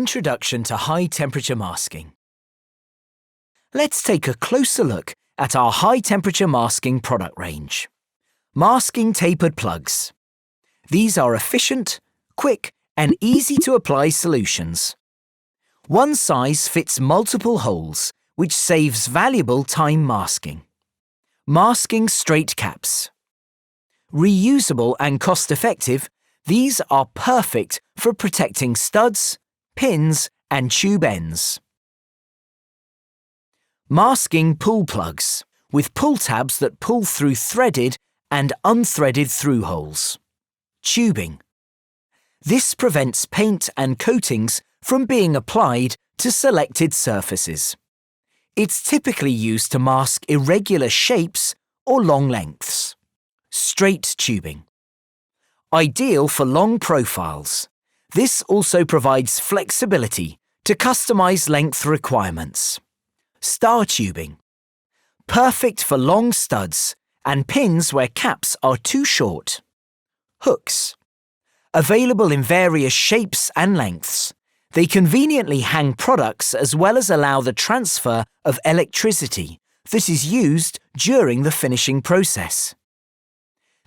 Introduction to High-Temperature Masking. Let's take a closer look at our high-temperature masking product range. Masking tapered plugs. These are efficient, quick, and easy-to-apply solutions. One size fits multiple holes, which saves valuable time masking. Masking straight caps. Reusable and cost-effective, these are perfect for protecting studs, pins, and tube ends. Masking pull plugs, with pull tabs that pull through threaded and unthreaded through holes. Tubing. This prevents paint and coatings from being applied to selected surfaces. It's typically used to mask irregular shapes or long lengths. Straight tubing. Ideal for long profiles. This also provides flexibility to customize length requirements. Star tubing. Perfect for long studs and pins where caps are too short. Hooks. Available in various shapes and lengths. They conveniently hang products as well as allow the transfer of electricity that is used during the finishing process.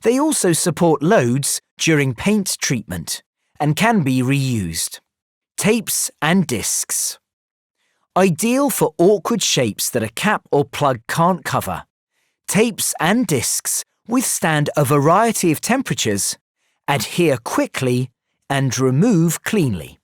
They also support loads during paint treatment and can be reused. Tapes and discs. Ideal for awkward shapes that a cap or plug can't cover. Tapes and discs withstand a variety of temperatures, adhere quickly, and remove cleanly.